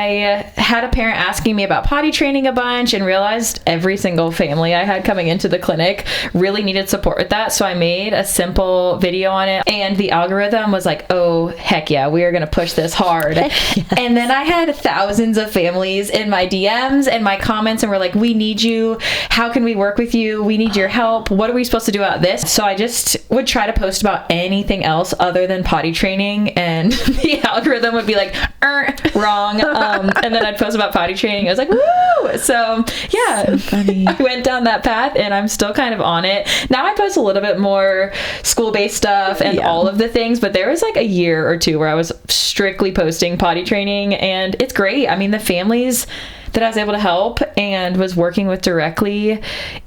I had a parent asking me about potty training a bunch and realized every single family I had coming into the clinic really needed support with that. So I made a simple video on it, and the algorithm was like, oh, heck yeah, we are going to push this hard. Yes. And then I had thousands of families in my DMs and my comments, and were like, we need you. How can we work with you? We need your help. What are we supposed to do about this? So I just would try to post about anything else other than potty training, and the algorithm would be like, wrong. And then I'd post about potty training. I was like, woo! So yeah, so funny. I went down that path, and I'm still kind of on it. Now I post a little bit more school-based stuff and all of the things, but there was like a year or two where I was strictly posting potty training, and it's great. I mean, the families that I was able to help and was working with directly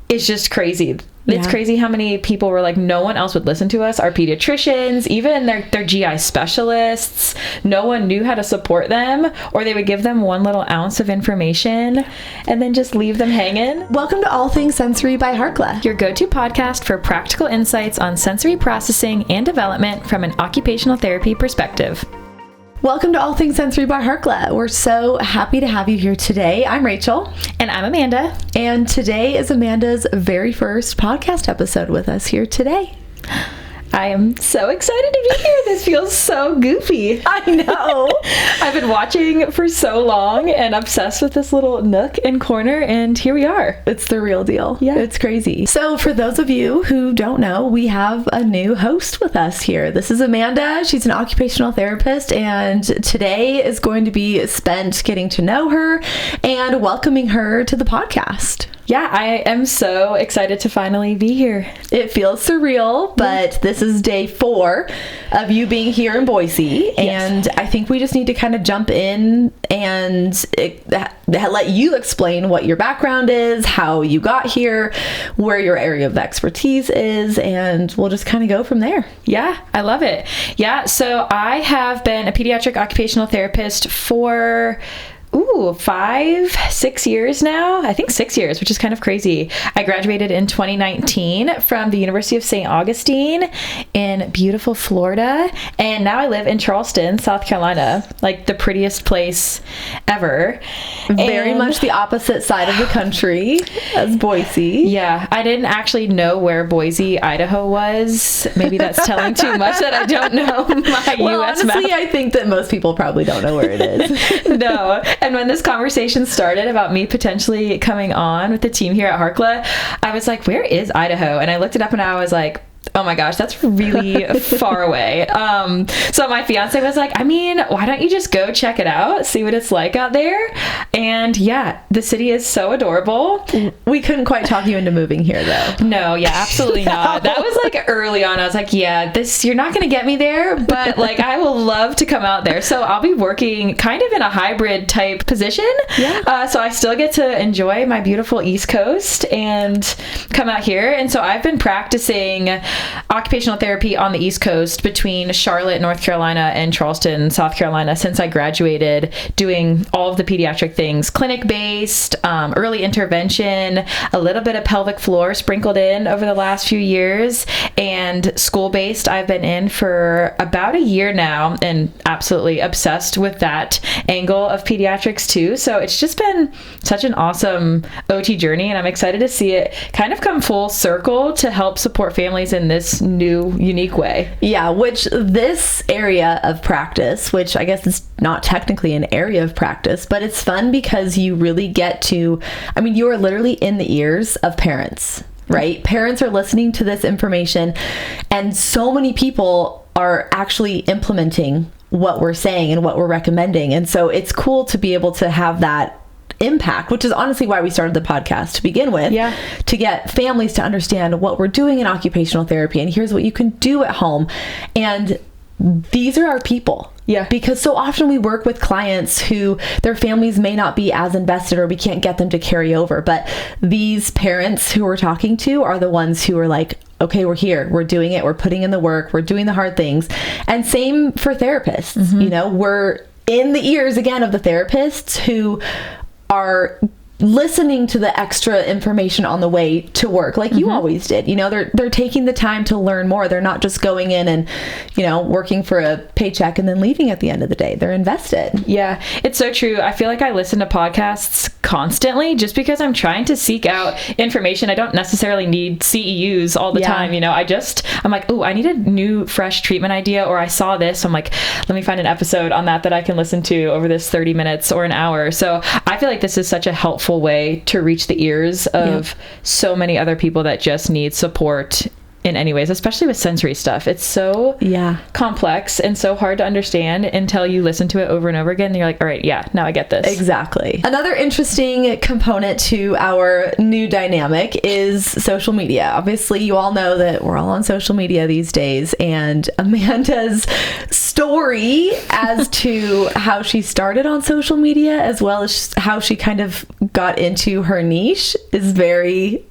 is just crazy. It's crazy how many people were like, no one else would listen to us. Our pediatricians, even their GI specialists, no one knew how to support them, or they would give them one little ounce of information and then just leave them hanging. Welcome to All Things Sensory by Harkla, your go-to podcast for practical insights on sensory processing and development from an occupational therapy perspective. Welcome to All Things Sensory by Harkla. We're so happy to have you here today. I'm Rachel. And I'm Amanda. And today is Amanda's very first podcast episode with us here today. I am so excited to be here. This feels so goofy. I know. I've been watching for so long and obsessed with this little nook and corner, and here we are. It's the real deal. Yeah. It's crazy. So for those of you who don't know, we have a new host with us here. This is Amanda. She's an occupational therapist, and today is going to be spent getting to know her and welcoming her to the podcast. Yeah, I am so excited to finally be here. It feels surreal, but this is day 4 of you being here in Boise. Yes. And I think we just need to kind of jump in and let you explain what your background is, how you got here, where your area of expertise is, and we'll just kind of go from there. Yeah, I love it. Yeah, so I have been a pediatric occupational therapist for 5-6 years now. I think 6 years, which is kind of crazy. I graduated in 2019 from the University of St. Augustine in beautiful Florida, and now I live in Charleston, South Carolina, like the prettiest place ever. Very much the opposite side of the country as Boise. Yeah, I didn't actually know where Boise, Idaho was. Maybe that's telling too much that I don't know my U.S. honestly, map. I think that most people probably don't know where it is. No. And when this conversation started about me potentially coming on with the team here at Harkla, I was like, where is Idaho? And I looked it up and I was like, oh my gosh, that's really far away. So my fiance was like, I mean, why don't you just go check it out, see what it's like out there? And yeah, the city is so adorable. We couldn't quite talk you into moving here though. No, yeah, absolutely not. That was like early on. I was like, yeah, you're not going to get me there, but like I will love to come out there. So I'll be working kind of in a hybrid type position. Yeah. So I still get to enjoy my beautiful East Coast and come out here. And so I've been practicing occupational therapy on the East Coast between Charlotte, North Carolina, and Charleston, South Carolina, since I graduated, doing all of the pediatric things, clinic-based, early intervention, a little bit of pelvic floor sprinkled in over the last few years, and school-based I've been in for about a year now, and absolutely obsessed with that angle of pediatrics too. So it's just been such an awesome OT journey, and I'm excited to see it kind of come full circle to help support families in this new, unique way. Yeah, which this area of practice, which I guess is not technically an area of practice, but it's fun because you really get to, I mean, you are literally in the ears of parents, right? Parents are listening to this information, and so many people are actually implementing what we're saying and what we're recommending. And so it's cool to be able to have that impact, which is honestly why we started the podcast to begin with. Yeah. To get families to understand what we're doing in occupational therapy, and here's what you can do at home. And these are our people. Yeah. Because so often we work with clients who their families may not be as invested, or we can't get them to carry over. But these parents who we're talking to are the ones who are like, okay, we're here, we're doing it, we're putting in the work, we're doing the hard things. And same for therapists. Mm-hmm. You know, we're in the ears again of the therapists who are listening to the extra information on the way to work like you always did. You know, they're taking the time to learn more. They're not just going in and, you know, working for a paycheck and then leaving at the end of the day. They're invested. Yeah, it's so true. I feel like I listen to podcasts constantly just because I'm trying to seek out information. I don't necessarily need CEUs all the time. You know, I'm like, oh, I need a new fresh treatment idea, or I saw this. I'm like, let me find an episode on that I can listen to over this 30 minutes or an hour. So I feel like this is such a helpful way to reach the ears of so many other people that just need support in any ways, especially with sensory stuff. It's so complex and so hard to understand until you listen to it over and over again and you're like, all right, now I get this. Exactly. Another interesting component to our new dynamic is social media. Obviously, you all know that we're all on social media these days, and Amanda's story as to how she started on social media as well as how she kind of got into her niche is very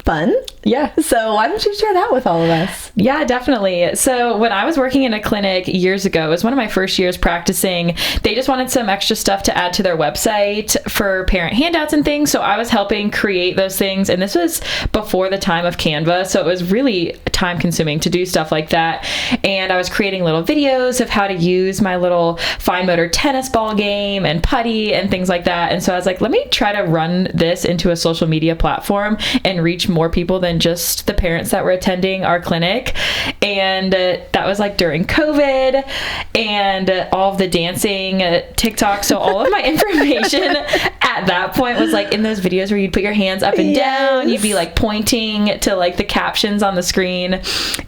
fun. Yeah. So why don't you share that with all of us? Yeah, definitely. So when I was working in a clinic years ago, it was one of my first years practicing. They just wanted some extra stuff to add to their website for parent handouts and things. So I was helping create those things. And this was before the time of Canva. So it was really time consuming to do stuff like that. And I was creating little videos of how to use my little fine motor tennis ball game and putty and things like that. And so I was like, let me try to run this into a social media platform and reach more people than just the parents that were attending our clinic. And that was like during COVID and all of the dancing TikTok. So all of my information at that point was like in those videos where you'd put your hands up and down, you'd be like pointing to like the captions on the screen.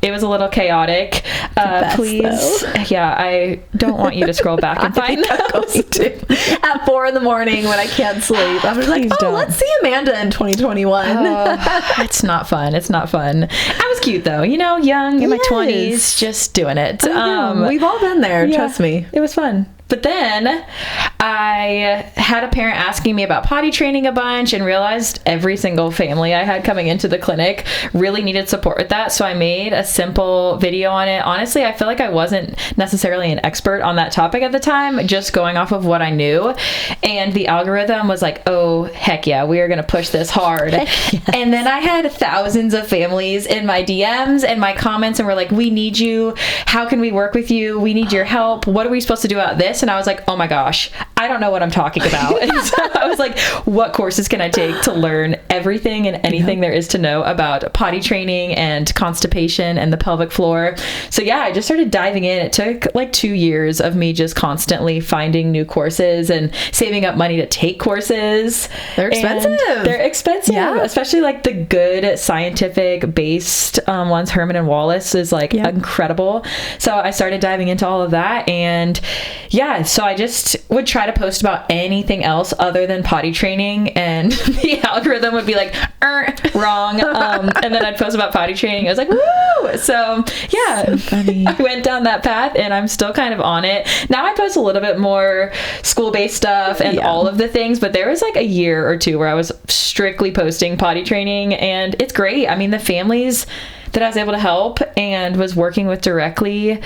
It was a little chaotic. Please. Yeah, I don't want you to scroll back and find those. At 4 a.m. when I can't sleep. I'm just like, let's see Amanda in 2021. It's not fun. It's not fun. I was cute though, you know, young in my 20s, just doing it. We've all been there. Trust me. It was fun. But then I had a parent asking me about potty training a bunch and realized every single family I had coming into the clinic really needed support with that. So I made a simple video on it. Honestly, I feel like I wasn't necessarily an expert on that topic at the time, just going off of what I knew. And the algorithm was like, oh, heck yeah, we are going to push this hard. And then I had thousands of families in my DMs and my comments and were like, we need you. How can we work with you? We need your help. What are we supposed to do about this? And I was like, oh my gosh, I don't know what I'm talking about. And so I was like, what courses can I take to learn everything and anything there is to know about potty training and constipation and the pelvic floor? So yeah, I just started diving in. It took like 2 years of me just constantly finding new courses and saving up money to take courses. They're expensive. Especially like the good scientific based ones. Herman and Wallace is like incredible. So I started diving into all of that, and so I just would try to post about anything else other than potty training, and the algorithm would be like, wrong. And then I'd post about potty training. I was like, woo! So yeah, so funny. I went down that path, and I'm still kind of on it. Now I post a little bit more school-based stuff and all of the things, but there was like a year or two where I was strictly posting potty training, and it's great. I mean, the families that I was able to help and was working with directly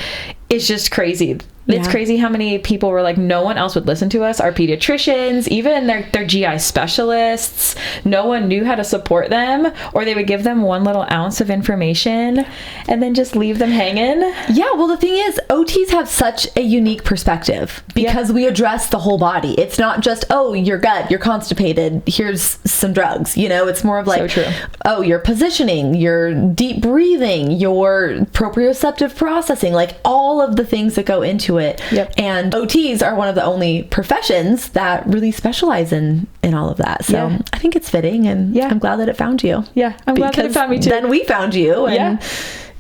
is just crazy. It's crazy how many people were like, no one else would listen to us. Our pediatricians, even their GI specialists, no one knew how to support them, or they would give them one little ounce of information and then just leave them hanging. Yeah, well, the thing is, OTs have such a unique perspective because we address the whole body. It's not just, oh, your gut, you're constipated, here's some drugs. You know, it's more of like, oh, your positioning, your deep breathing, your proprioceptive processing, like all of the things that go into it. And OTs are one of the only professions that really specialize in all of that. So I think it's fitting, and I'm glad that it found you. I'm glad that it found me too. Then we found you, and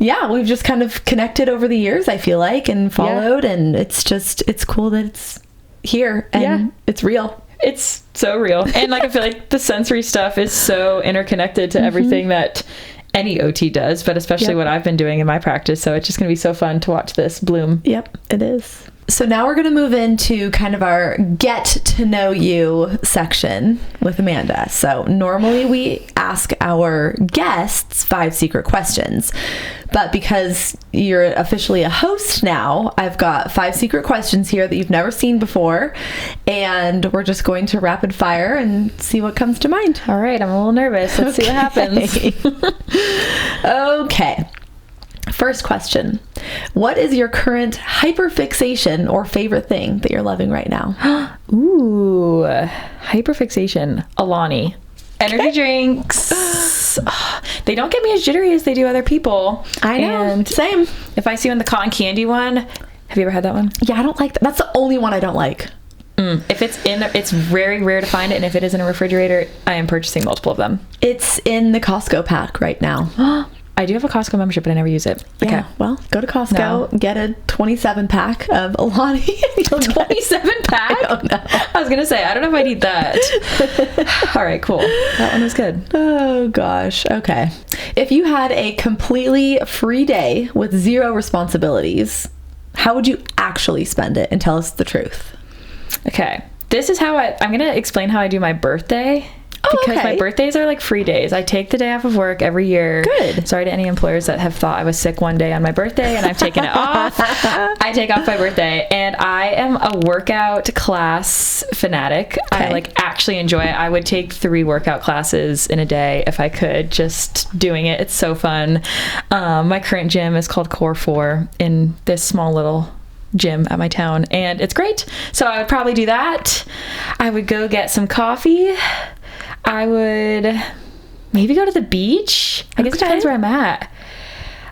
we've just kind of connected over the years, I feel like, and followed, and it's cool that it's here and it's real. It's so real. And like, I feel like the sensory stuff is so interconnected to everything that any OT does, but especially what I've been doing in my practice. So it's just going to be so fun to watch this bloom. Yep, it is. So now we're going to move into kind of our get to know you section with Amanda. So normally we ask our guests 5 secret questions, but because you're officially a host now, I've got 5 secret questions here that you've never seen before, and we're just going to rapid fire and see what comes to mind. All right, I'm a little nervous. Let's see what happens. Okay. First question. What is your current hyperfixation or favorite thing that you're loving right now? Ooh, hyperfixation. Alani. Energy drinks. They don't get me as jittery as they do other people. I know. And same. if I see one, the cotton candy one, have you ever had that one? Yeah, I don't like that. That's the only one I don't like. If it's it's very rare to find it, and if it is in a refrigerator, I am purchasing multiple of them. It's in the Costco pack right now. I do have a Costco membership, but I never use it. Yeah, Okay. well, go to Costco, get a 27 pack of Alani. 27 pack? I don't know. I was going to say, I don't know if I need that. All right, cool. That one was good. Oh, gosh. Okay. If you had a completely free day with 0 responsibilities, how would you actually spend it? And tell us the truth. Okay. This is how I'm going to explain how I do my birthday. Because my birthdays are like free days. I take the day off of work every year. Good. Sorry to any employers that have thought I was sick one day on my birthday and I've taken it off. I take off my birthday, and I am a workout class fanatic. Okay. I like actually enjoy it. I would take 3 workout classes in a day if I could, just doing it. It's so fun. My current gym is called Core 4 in this small little gym at my town, and it's great. So I would probably do that. I would go get some coffee. I would maybe go to the beach. I guess it depends where I'm at.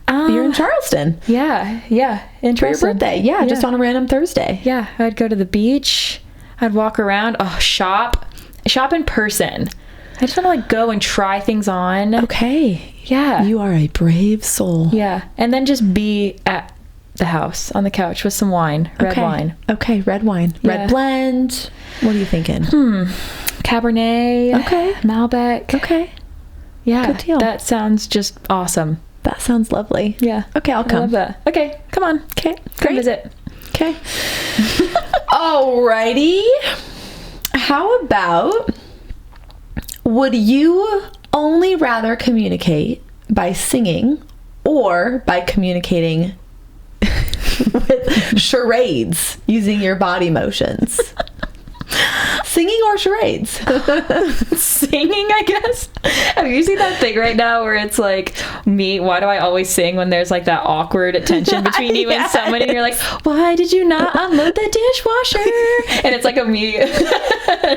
You're in Charleston. Yeah, in For your Charleston. birthday. Yeah, just on a random Thursday. Yeah, I'd go to the beach. I'd walk around. Shop in person. I just want to like go and try things on. Okay. Yeah. You are a brave soul. Yeah, and then just be at the house on the couch with some wine, red wine. Okay, red wine. Yeah. Red blend. What are you thinking? Cabernet. Okay. Malbec. Okay. Yeah. Good deal. That sounds just awesome. That sounds lovely. Yeah. Okay, I'll I come. love that. Okay, come on. Okay, Come great. visit. Okay. Alrighty. How about, would you only rather communicate by singing or by communicating with charades using your body motions? Singing or charades? Singing, I guess. Have you seen that thing right now where it's like, why do I always sing when there's like that awkward tension between you and someone, and you're like, why did you not unload the dishwasher? And it's like a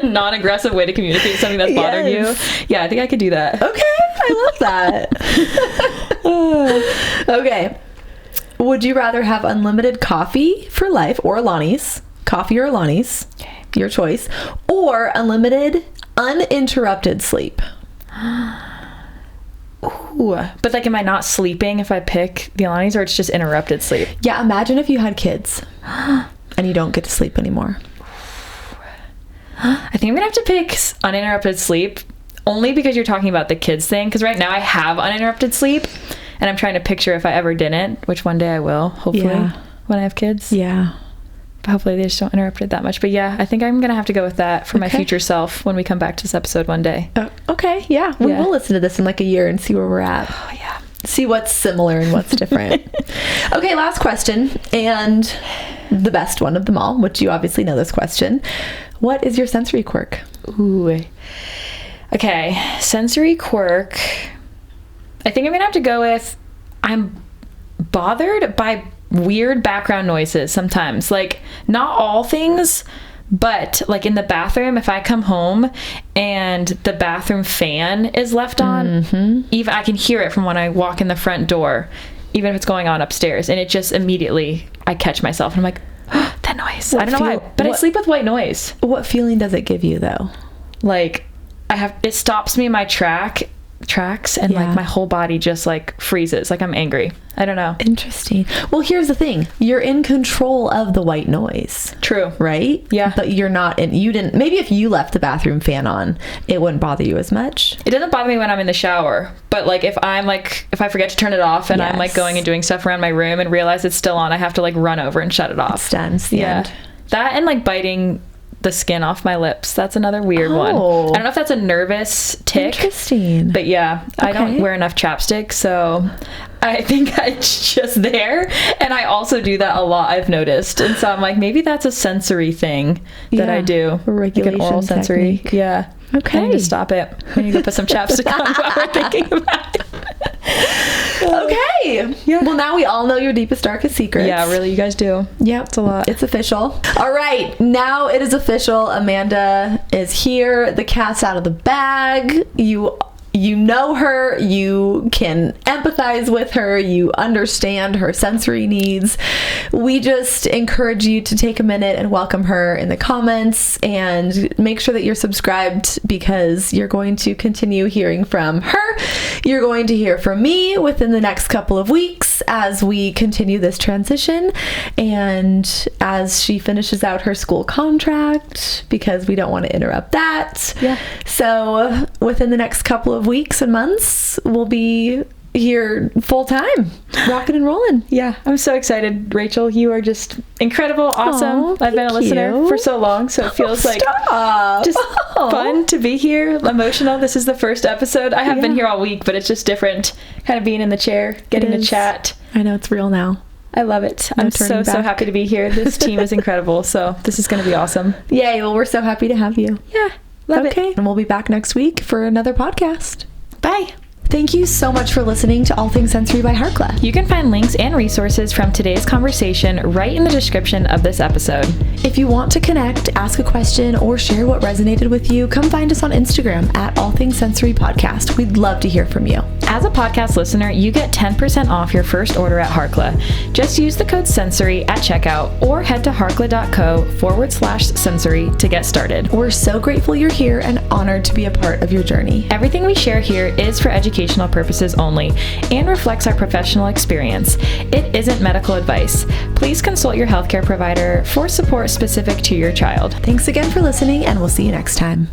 non-aggressive way to communicate something that's bothering you. Yeah, I think I could do that. Okay, I love that. Okay. Would you rather have unlimited coffee for life, or Alani's? Coffee or Alani's? Okay. Your choice. Or unlimited, uninterrupted sleep? Ooh, but like, am I not sleeping if I pick the Alani's, or it's just interrupted sleep? Yeah, imagine if you had kids and you don't get to sleep anymore. I think I'm gonna have to pick uninterrupted sleep, only because you're talking about the kids thing. Because right now I have uninterrupted sleep, and I'm trying to picture if I ever didn't, which one day I will, hopefully, when I have kids. Yeah. But hopefully they just don't interrupt it that much. But yeah, I think I'm gonna have to go with that for my future self when we come back to this episode one day. Okay, yeah. We will listen to this in like a year and see where we're at. Oh yeah. See what's similar and what's different. Okay, last question, and the best one of them all, which you obviously know this question. What is your sensory quirk? Ooh. Okay, sensory quirk. I think I'm gonna have to go with, I'm bothered by weird background noises sometimes. Like, not all things, but like in the bathroom, if I come home and the bathroom fan is left on, even I can hear it from when I walk in the front door, even if it's going on upstairs, and it just immediately, I catch myself and I'm like, oh, that noise. I don't know why, but I sleep with white noise. What feeling does it give you though? Like, it stops me in my track, tracks and like my whole body just like freezes, like I'm angry. I don't know. Interesting. Well, here's the thing. You're in control of the white noise. True. Right? Yeah. But you're not maybe if you left the bathroom fan on, it wouldn't bother you as much. It doesn't bother me when I'm in the shower, but like if I forget to turn it off and I'm like going and doing stuff around my room and realize it's still on, I have to like run over and shut it off. It's done. It's the end. That and like biting the skin off my lips. That's another weird one. I don't know if that's a nervous tick. Interesting. But yeah, I don't wear enough chapstick, so I think it's just there. And I also do that a lot, I've noticed. And so I'm like, maybe that's a sensory thing that I do. A regulation like an oral sensory. technique. Yeah. Okay. I need to stop it. I need to go put some chapstick on while we're thinking about it. Okay. Yeah. Well, now we all know your deepest, darkest secrets. Yeah, really, you guys do. Yep. It's a lot. It's official. All right. Now it is official. Amanda is here. The cat's out of the bag. You know her, you can empathize with her, you understand her sensory needs. We just encourage you to take a minute and welcome her in the comments and make sure that you're subscribed, because you're going to continue hearing from her. You're going to hear from me within the next couple of weeks as we continue this transition and as she finishes out her school contract, because we don't want to interrupt that. Yeah. So within the next couple of weeks and months, we'll be here full time, rocking and rolling. Yeah, I'm so excited, Rachel. You are just incredible, awesome. I've been a listener for so long, so it feels like just fun to be here. Emotional. This is the first episode. I have been here all week, but it's just different, kind of being in the chair, getting to chat. I know, it's real now. I love it. I'm so happy to be here. This team is incredible, so this is going to be awesome. Yay, well, we're so happy to have you. Yeah, love it. And we'll be back next week for another podcast. Bye. Thank you so much for listening to All Things Sensory by Harkla. You can find links and resources from today's conversation right in the description of this episode. If you want to connect, ask a question, or share what resonated with you, come find us on Instagram at All Things Sensory Podcast. We'd love to hear from you. As a podcast listener, you get 10% off your first order at Harkla. Just use the code SENSORY at checkout or head to harkla.co/sensory to get started. We're so grateful you're here and honored to be a part of your journey. Everything we share here is for educational purposes only and reflects our professional experience. It isn't medical advice. Please consult your healthcare provider for support specific to your child. Thanks again for listening, and we'll see you next time.